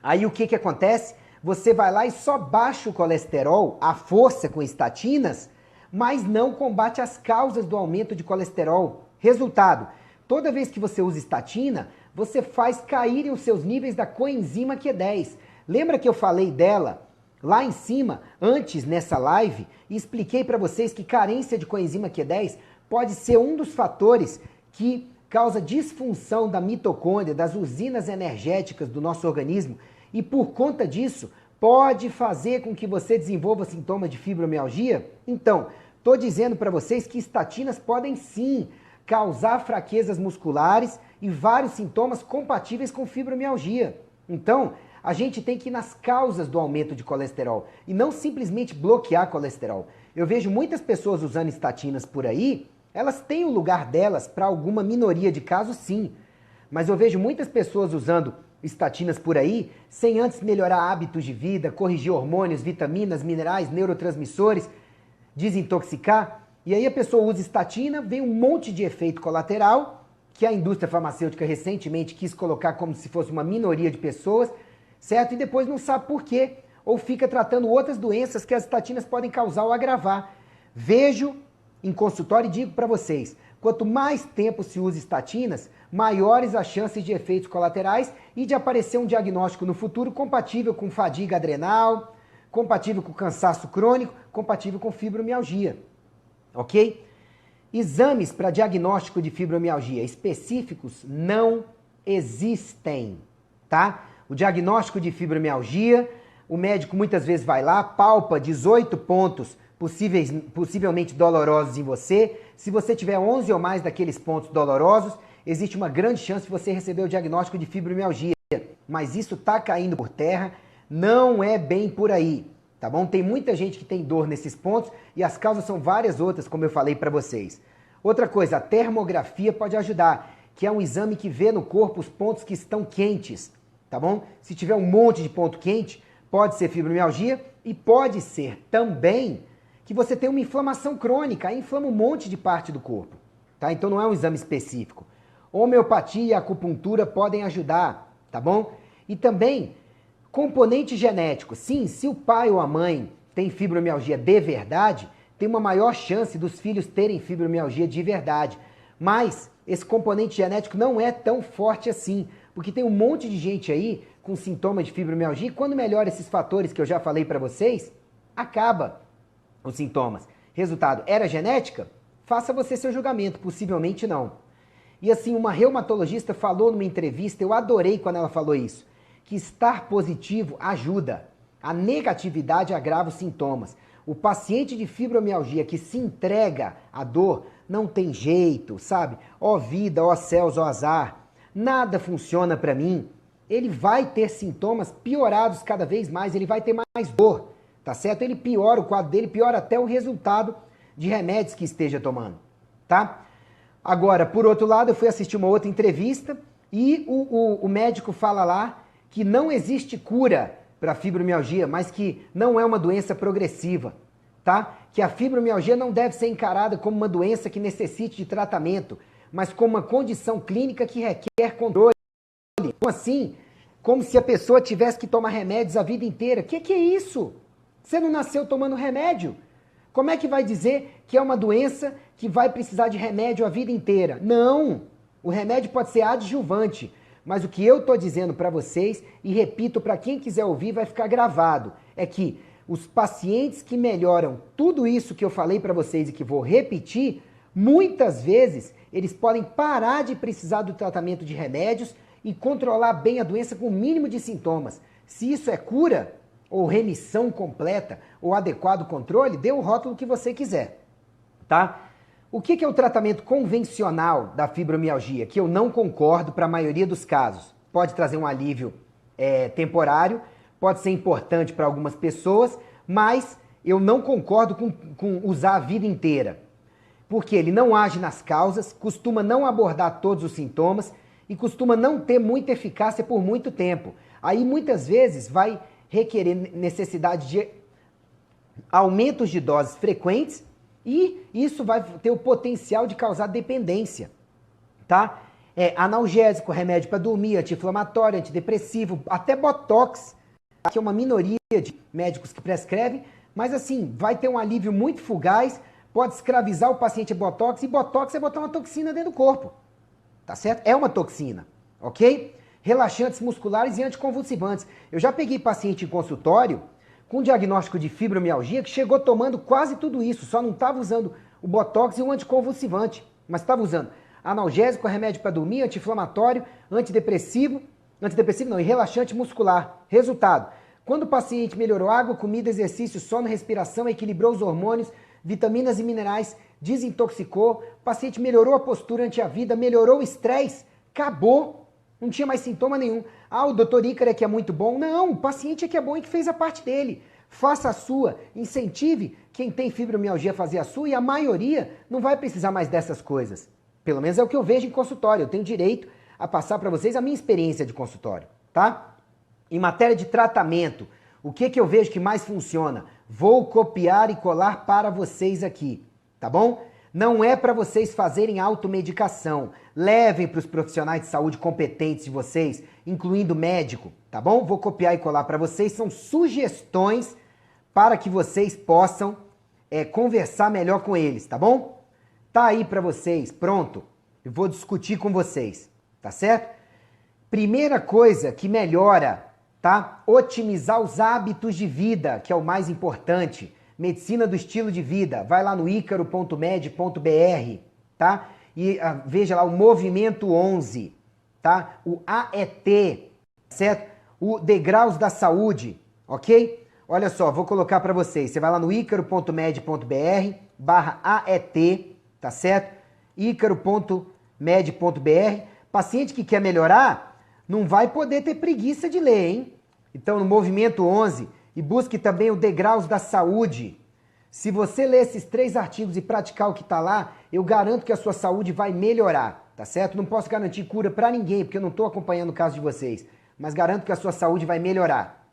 Aí o que acontece? Você vai lá e só baixa o colesterol à força com estatinas, mas não combate as causas do aumento de colesterol. Resultado, toda vez que você usa estatina, você faz caírem os seus níveis da coenzima Q10. Lembra que eu falei dela lá em cima, antes nessa live, e expliquei para vocês que carência de coenzima Q10 pode ser um dos fatores que causa disfunção da mitocôndria, das usinas energéticas do nosso organismo, e por conta disso pode fazer com que você desenvolva sintomas de fibromialgia? Então, estou dizendo para vocês que estatinas podem sim causar fraquezas musculares e vários sintomas compatíveis com fibromialgia. Então, a gente tem que ir nas causas do aumento de colesterol e não simplesmente bloquear colesterol. Eu vejo muitas pessoas usando estatinas por aí, elas têm o lugar delas para alguma minoria de casos, sim. Mas eu vejo muitas pessoas usando estatinas por aí, sem antes melhorar hábitos de vida, corrigir hormônios, vitaminas, minerais, neurotransmissores, desintoxicar. E aí a pessoa usa estatina, vem um monte de efeito colateral, que a indústria farmacêutica recentemente quis colocar como se fosse uma minoria de pessoas, certo? E depois não sabe por quê, ou fica tratando outras doenças que as estatinas podem causar ou agravar. Vejo em consultório e digo para vocês, quanto mais tempo se usa estatinas, maiores as chances de efeitos colaterais e de aparecer um diagnóstico no futuro compatível com fadiga adrenal, compatível com cansaço crônico, compatível com fibromialgia, ok? Exames para diagnóstico de fibromialgia específicos não existem, tá? O diagnóstico de fibromialgia, o médico muitas vezes vai lá, palpa 18 pontos possivelmente dolorosos em você. Se você tiver 11 ou mais daqueles pontos dolorosos, existe uma grande chance de você receber o diagnóstico de fibromialgia. Mas isso está caindo por terra, não é bem por aí, tá bom? Tem muita gente que tem dor nesses pontos e as causas são várias outras, como eu falei para vocês. Outra coisa, a termografia pode ajudar, que é um exame que vê no corpo os pontos que estão quentes, tá bom? Se tiver um monte de ponto quente, pode ser fibromialgia e pode ser também que você tem uma inflamação crônica, aí inflama um monte de parte do corpo, tá? Então não é um exame específico. Homeopatia e acupuntura podem ajudar, tá bom? E também componente genético. Sim, se o pai ou a mãe tem fibromialgia de verdade, tem uma maior chance dos filhos terem fibromialgia de verdade. Mas esse componente genético não é tão forte assim, porque tem um monte de gente aí com sintomas de fibromialgia e quando melhora esses fatores que eu já falei para vocês, acaba os sintomas. Resultado, era genética? Faça você seu julgamento, possivelmente não. E assim, uma reumatologista falou numa entrevista, eu adorei quando ela falou isso, que estar positivo ajuda. A negatividade agrava os sintomas. O paciente de fibromialgia que se entrega à dor não tem jeito, sabe? Ó vida, ó céus, ó azar. Nada funciona para mim. Ele vai ter sintomas piorados cada vez mais, ele vai ter mais dor, tá certo? Ele piora, o quadro dele piora até o resultado de remédios que esteja tomando, tá? Agora, por outro lado, eu fui assistir uma outra entrevista e o médico fala lá que não existe cura para fibromialgia, mas que não é uma doença progressiva, tá? Que a fibromialgia não deve ser encarada como uma doença que necessite de tratamento, mas como uma condição clínica que requer controle. Como assim? Como se a pessoa tivesse que tomar remédios a vida inteira. Que é isso? Você não nasceu tomando remédio? Como é que vai dizer que é uma doença que vai precisar de remédio a vida inteira? Não! O remédio pode ser adjuvante. Mas o que eu estou dizendo para vocês, e repito para quem quiser ouvir, vai ficar gravado, é que os pacientes que melhoram tudo isso que eu falei para vocês e que vou repetir, muitas vezes eles podem parar de precisar do tratamento de remédios e controlar bem a doença com o mínimo de sintomas. Se isso é cura, ou remissão completa, ou adequado controle, dê o rótulo que você quiser, tá? O que é o tratamento convencional da fibromialgia? Que eu não concordo para a maioria dos casos. Pode trazer um alívio temporário, pode ser importante para algumas pessoas, mas eu não concordo com usar a vida inteira. Porque ele não age nas causas, costuma não abordar todos os sintomas e costuma não ter muita eficácia por muito tempo. Aí muitas vezes vai requerer necessidade de aumentos de doses frequentes e isso vai ter o potencial de causar dependência, tá? Analgésico, remédio para dormir, anti-inflamatório, antidepressivo, até botox, que é uma minoria de médicos que prescrevem, mas assim, vai ter um alívio muito fugaz, pode escravizar o paciente a botox, e botox é botar uma toxina dentro do corpo, tá certo? É uma toxina, ok? Relaxantes musculares e anticonvulsivantes. Eu já peguei paciente em consultório com diagnóstico de fibromialgia que chegou tomando quase tudo isso, só não estava usando o botox e o anticonvulsivante, mas estava usando analgésico, remédio para dormir, anti-inflamatório, antidepressivo não, e relaxante muscular. Resultado, quando o paciente melhorou água, comida, exercício, sono, respiração, equilibrou os hormônios, vitaminas e minerais, desintoxicou, o paciente melhorou a postura ante a vida, melhorou o estresse, acabou, não tinha mais sintoma nenhum. Ah, o doutor Ícaro é que é muito bom. Não, o paciente é que é bom e que fez a parte dele. Faça a sua, incentive quem tem fibromialgia a fazer a sua e a maioria não vai precisar mais dessas coisas. Pelo menos é o que eu vejo em consultório. Eu tenho direito a passar para vocês a minha experiência de consultório, tá? Em matéria de tratamento, o que eu vejo que mais funciona? Vou copiar e colar para vocês aqui, tá bom? Não é para vocês fazerem automedicação. Levem para os profissionais de saúde competentes de vocês, incluindo médico, tá bom? Vou copiar e colar para vocês. São sugestões para que vocês possam conversar melhor com eles, tá bom? Tá aí para vocês, pronto. Eu vou discutir com vocês, tá certo? Primeira coisa que melhora, tá? Otimizar os hábitos de vida, que é o mais importante. Medicina do estilo de vida. Vai lá no icaro.med.br, tá? E veja lá o Movimento 11, tá? O AET, certo? O Degraus da Saúde, ok? Olha só, vou colocar para vocês. Você vai lá no icaro.med.br/AET, tá certo? icaro.med.br. Paciente que quer melhorar, não vai poder ter preguiça de ler, hein? Então, no Movimento 11, e busque também o Degraus da Saúde. Se você ler esses 3 artigos e praticar o que está lá, eu garanto que a sua saúde vai melhorar, tá certo? Não posso garantir cura para ninguém, porque eu não estou acompanhando o caso de vocês, mas garanto que a sua saúde vai melhorar,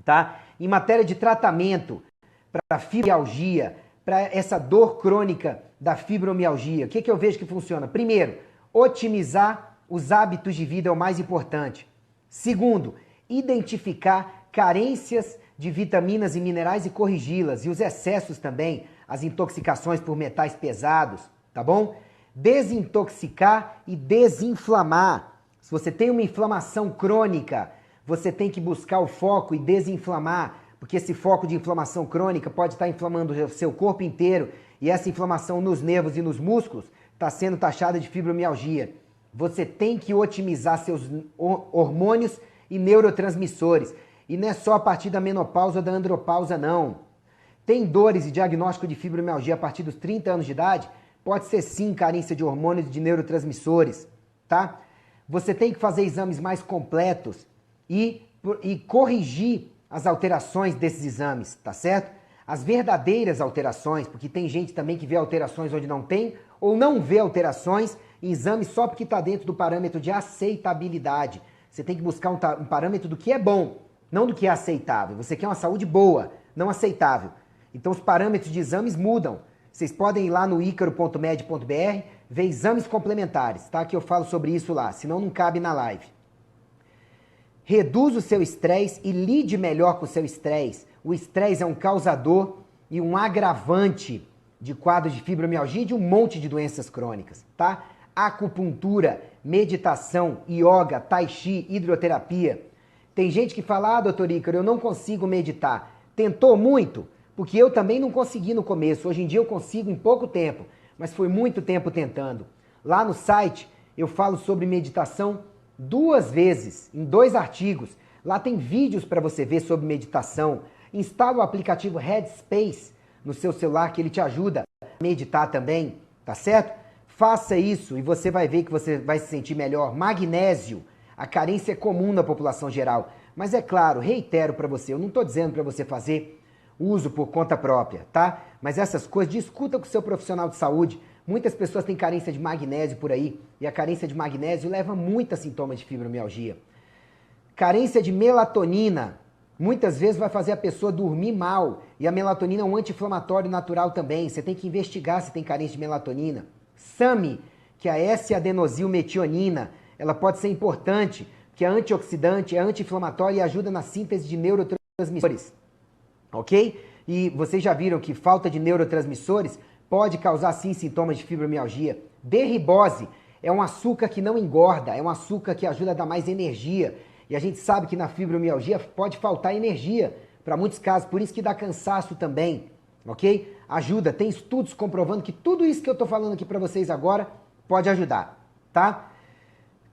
tá? Em matéria de tratamento para fibromialgia, para essa dor crônica da fibromialgia, o que eu vejo que funciona? Primeiro, otimizar os hábitos de vida é o mais importante. Segundo, identificar carências de vitaminas e minerais e corrigi-las, e os excessos também, as intoxicações por metais pesados, tá bom? Desintoxicar e desinflamar. Se você tem uma inflamação crônica, você tem que buscar o foco e desinflamar, porque esse foco de inflamação crônica pode estar inflamando o seu corpo inteiro, e essa inflamação nos nervos e nos músculos está sendo taxada de fibromialgia. Você tem que otimizar seus hormônios e neurotransmissores. E não é só a partir da menopausa ou da andropausa, não. Tem dores e diagnóstico de fibromialgia a partir dos 30 anos de idade? Pode ser sim carência de hormônios e de neurotransmissores, tá? Você tem que fazer exames mais completos e corrigir as alterações desses exames, tá certo? As verdadeiras alterações, porque tem gente também que vê alterações onde não tem, ou não vê alterações em exames só porque está dentro do parâmetro de aceitabilidade. Você tem que buscar um parâmetro do que é bom, não do que é aceitável. Você quer uma saúde boa, não aceitável. Então os parâmetros de exames mudam. Vocês podem ir lá no icaro.med.br, ver exames complementares, tá? Que eu falo sobre isso lá, senão não cabe na live. Reduz o seu estresse e lide melhor com o seu estresse. O estresse é um causador e um agravante de quadros de fibromialgia e de um monte de doenças crônicas, tá? Acupuntura, meditação, yoga, tai chi, hidroterapia. Tem gente que fala, doutor Ícaro, eu não consigo meditar. Tentou muito? Porque eu também não consegui no começo. Hoje em dia eu consigo em pouco tempo, mas foi muito tempo tentando. Lá no site eu falo sobre meditação 2 vezes, em 2 artigos. Lá tem vídeos para você ver sobre meditação. Instala o aplicativo Headspace no seu celular que ele te ajuda a meditar também, tá certo? Faça isso e você vai ver que você vai se sentir melhor. Magnésio, a carência é comum na população geral. Mas é claro, reitero para você, eu não estou dizendo para você fazer uso por conta própria, tá? Mas essas coisas, discuta com o seu profissional de saúde. Muitas pessoas têm carência de magnésio por aí, e a carência de magnésio leva muito a sintomas de fibromialgia. Carência de melatonina, muitas vezes vai fazer a pessoa dormir mal, e a melatonina é um anti-inflamatório natural também. Você tem que investigar se tem carência de melatonina. SAMe, que é a S-adenosilmetionina, ela pode ser importante, porque é antioxidante, é anti-inflamatória e ajuda na síntese de neurotransmissores. Ok? E vocês já viram que falta de neurotransmissores pode causar sim sintomas de fibromialgia. D-ribose é um açúcar que não engorda, é um açúcar que ajuda a dar mais energia. E a gente sabe que na fibromialgia pode faltar energia para muitos casos, por isso que dá cansaço também, ok? Ajuda, tem estudos comprovando que tudo isso que eu estou falando aqui para vocês agora pode ajudar, tá?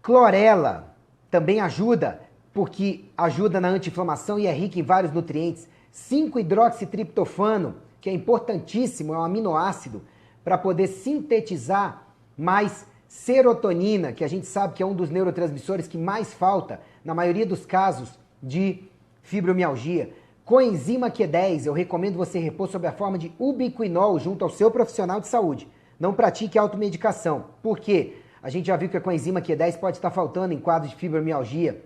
Clorela também ajuda, porque ajuda na anti-inflamação e é rica em vários nutrientes. 5-hidroxitriptofano, que é importantíssimo, é um aminoácido, para poder sintetizar mais serotonina, que a gente sabe que é um dos neurotransmissores que mais falta na maioria dos casos de fibromialgia. Coenzima Q10, eu recomendo você repor sob a forma de ubiquinol junto ao seu profissional de saúde. Não pratique automedicação. Por quê? A gente já viu que a coenzima Q10 pode estar faltando em quadros de fibromialgia.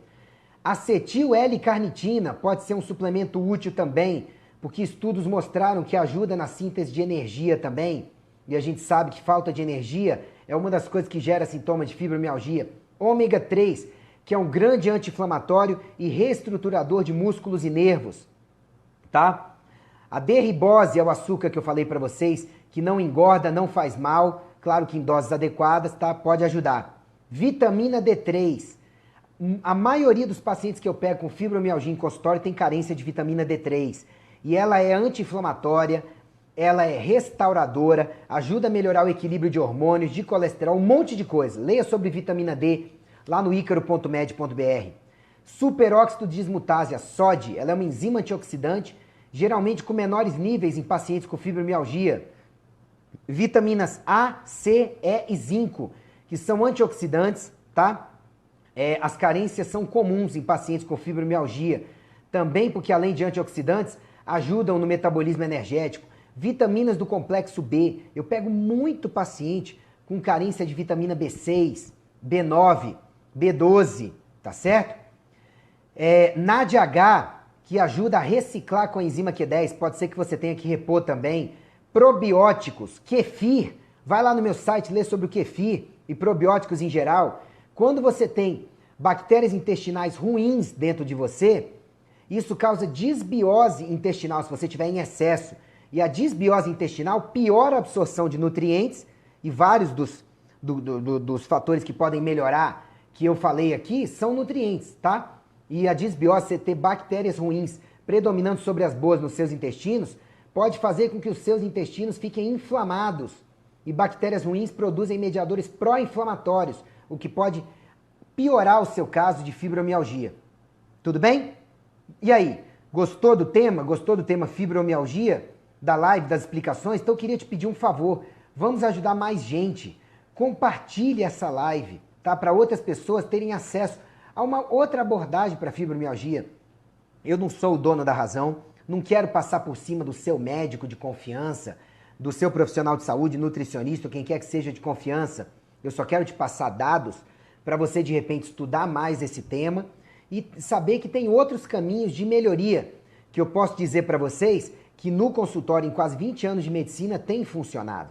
Acetil L-carnitina pode ser um suplemento útil também, porque estudos mostraram que ajuda na síntese de energia também. E a gente sabe que falta de energia é uma das coisas que gera sintomas de fibromialgia. Ômega 3, que é um grande anti-inflamatório e reestruturador de músculos e nervos, tá? A D-ribose é o açúcar que eu falei para vocês, que não engorda, não faz mal, claro que em doses adequadas, tá? Pode ajudar. Vitamina D3. A maioria dos pacientes que eu pego com fibromialgia em consultório tem carência de vitamina D3. E ela é anti-inflamatória, ela é restauradora, ajuda a melhorar o equilíbrio de hormônios, de colesterol, um monte de coisa. Leia sobre vitamina D lá no icaro.med.br. Superóxido de dismutase, a SOD, ela é uma enzima antioxidante, geralmente com menores níveis em pacientes com fibromialgia. Vitaminas A, C, E e zinco, que são antioxidantes, tá? As carências são comuns em pacientes com fibromialgia, também porque além de antioxidantes, ajudam no metabolismo energético. Vitaminas do complexo B, eu pego muito paciente com carência de vitamina B6, B9, B12, tá certo? NADH, que ajuda a reciclar com a enzima Q10, pode ser que você tenha que repor também. Probióticos, kefir, vai lá no meu site ler sobre o kefir e probióticos em geral. Quando você tem bactérias intestinais ruins dentro de você, isso causa disbiose intestinal se você tiver em excesso. E a disbiose intestinal piora a absorção de nutrientes e vários dos fatores que podem melhorar, que eu falei aqui, são nutrientes, tá? E a disbiose, você ter bactérias ruins predominando sobre as boas nos seus intestinos, pode fazer com que os seus intestinos fiquem inflamados. E bactérias ruins produzem mediadores pró-inflamatórios, o que pode piorar o seu caso de fibromialgia. Tudo bem? E aí, gostou do tema? Gostou do tema fibromialgia? Da live, das explicações? Então eu queria te pedir um favor. Vamos ajudar mais gente. Compartilhe essa live, tá? Para outras pessoas terem acesso a uma outra abordagem para fibromialgia. Eu não sou o dono da razão, não quero passar por cima do seu médico de confiança, do seu profissional de saúde, nutricionista, quem quer que seja de confiança. Eu só quero te passar dados para você, de repente, estudar mais esse tema e saber que tem outros caminhos de melhoria, que eu posso dizer para vocês que no consultório, em quase 20 anos de medicina, tem funcionado,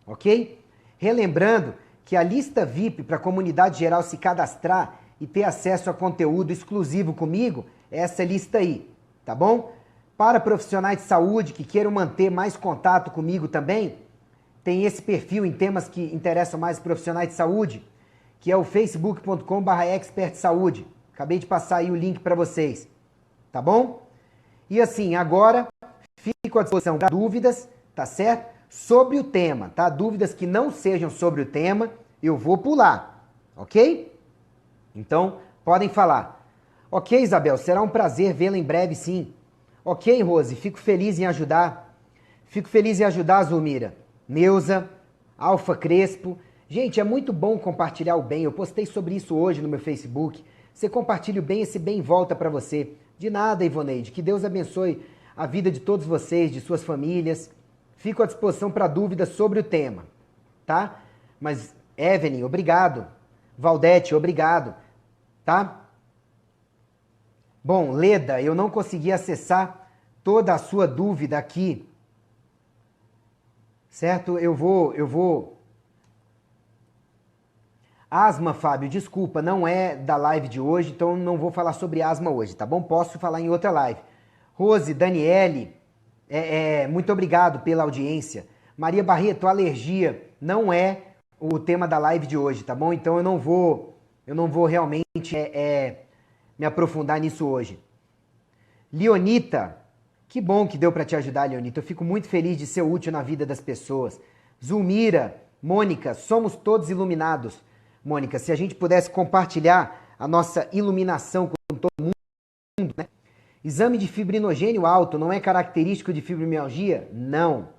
ok? Relembrando que a lista VIP para a comunidade geral se cadastrar e ter acesso a conteúdo exclusivo comigo, é essa lista aí, tá bom? Para profissionais de saúde que queiram manter mais contato comigo também, tem esse perfil em temas que interessam mais profissionais de saúde, que é o facebook.com/expertsaúde. Acabei de passar aí o link para vocês, tá bom? E assim, agora fico à disposição para dúvidas, tá certo? Sobre o tema, tá? Dúvidas que não sejam sobre o tema, eu vou pular, ok? Então, podem falar. Ok, Isabel, será um prazer vê-la em breve, sim. Ok, Rose, fico feliz em ajudar. Fico feliz em ajudar, Zulmira. Neuza, Alfa Crespo. Gente, é muito bom compartilhar o bem. Eu postei sobre isso hoje no meu Facebook. Você compartilha o bem, esse bem volta para você. De nada, Ivoneide. Que Deus abençoe a vida de todos vocês, de suas famílias. Fico à disposição para dúvidas sobre o tema, tá? Mas, Evelyn, obrigado. Valdete, obrigado, tá? Bom, Leda, eu não consegui acessar toda a sua dúvida aqui, certo? Eu vou... Asma, Fábio, desculpa, não é da live de hoje, então não vou falar sobre asma hoje, tá bom? Posso falar em outra live. Rose, Daniele, muito obrigado pela audiência. Maria Barreto, alergia, não é o tema da live de hoje, tá bom? Então eu não vou realmente me aprofundar nisso hoje. Leonita, que bom que deu para te ajudar, Leonita. Eu fico muito feliz de ser útil na vida das pessoas. Zulmira, Mônica, somos todos iluminados. Mônica, se a gente pudesse compartilhar a nossa iluminação com todo mundo, né? Exame de fibrinogênio alto não é característico de fibromialgia? Não.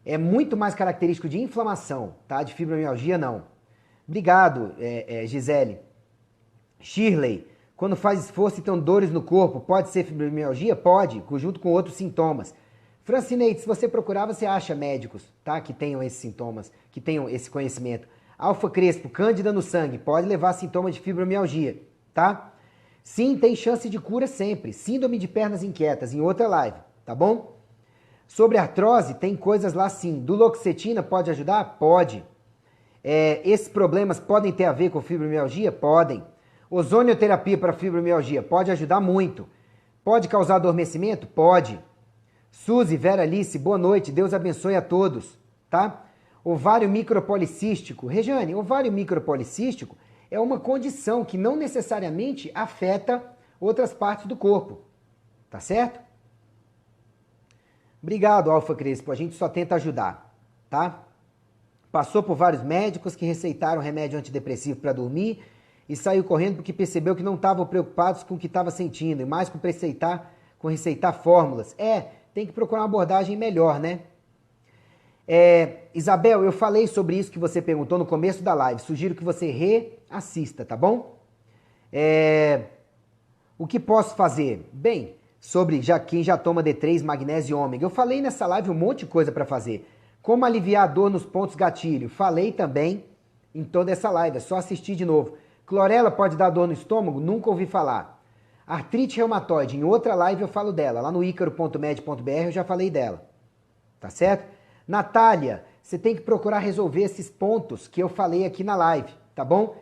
É muito mais característico de inflamação, tá? De fibromialgia, não. Obrigado, Gisele. Shirley, quando faz esforço e tem dores no corpo, pode ser fibromialgia? Pode, junto com outros sintomas. Francineide, se você procurar, você acha médicos, tá? Que tenham esses sintomas, que tenham esse conhecimento. Alfa Crespo, cândida no sangue, pode levar a sintomas de fibromialgia, tá? Sim, tem chance de cura sempre. Síndrome de pernas inquietas, em outra live, tá bom? Sobre artrose, tem coisas lá sim. Duloxetina pode ajudar? Pode. Esses problemas podem ter a ver com fibromialgia? Podem. Ozonioterapia para fibromialgia pode ajudar muito. Pode causar adormecimento? Pode. Suzy, Vera Alice, boa noite, Deus abençoe a todos, tá? Ovário micropolicístico. Rejane, ovário micropolicístico é uma condição que não necessariamente afeta outras partes do corpo, tá certo? Obrigado, Alfa Crespo, a gente só tenta ajudar, tá? Passou por vários médicos que receitaram remédio antidepressivo para dormir e saiu correndo porque percebeu que não estavam preocupados com o que estava sentindo, e mais com receitar fórmulas. Tem que procurar uma abordagem melhor, né? Isabel, eu falei sobre isso que você perguntou no começo da live. Sugiro que você reassista, tá bom? O que posso fazer? Bem, sobre quem já toma D3, magnésio e ômega. Eu falei nessa live um monte de coisa para fazer. Como aliviar a dor nos pontos gatilho. Falei também em toda essa live, é só assistir de novo. Clorela pode dar dor no estômago? Nunca ouvi falar. Artrite reumatoide, em outra live eu falo dela. Lá no icaro.med.br eu já falei dela. Tá certo? Natália, você tem que procurar resolver esses pontos que eu falei aqui na live, tá bom?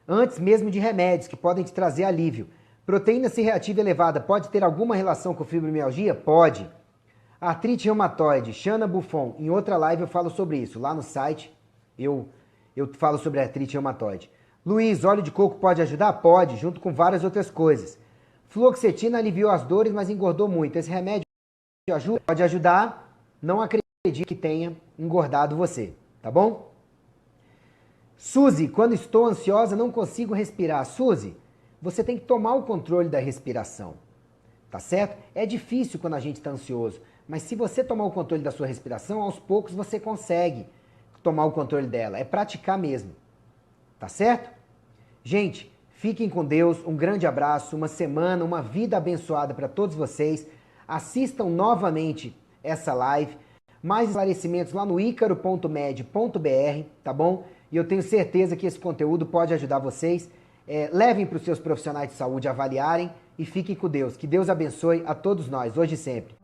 Antes mesmo de remédios que podem te trazer alívio. Proteína C reativa elevada pode ter alguma relação com fibromialgia? Pode. Artrite reumatoide, Xana Buffon, em outra live eu falo sobre isso. Lá no site eu falo sobre artrite reumatoide. Luiz, óleo de coco pode ajudar? Pode, junto com várias outras coisas. Fluoxetina aliviou as dores, mas engordou muito. Esse remédio pode ajudar? Não acredito que tenha engordado você, tá bom? Suzy, quando estou ansiosa não consigo respirar. Suzy, você tem que tomar o controle da respiração, tá certo? É difícil quando a gente está ansioso, mas se você tomar o controle da sua respiração, aos poucos você consegue tomar o controle dela. É praticar mesmo, tá certo? Gente, fiquem com Deus, um grande abraço, uma semana, uma vida abençoada para todos vocês. Assistam novamente essa live. Mais esclarecimentos lá no icaro.med.br, tá bom? E eu tenho certeza que esse conteúdo pode ajudar vocês. Levem para os seus profissionais de saúde avaliarem e fiquem com Deus. Que Deus abençoe a todos nós, hoje e sempre.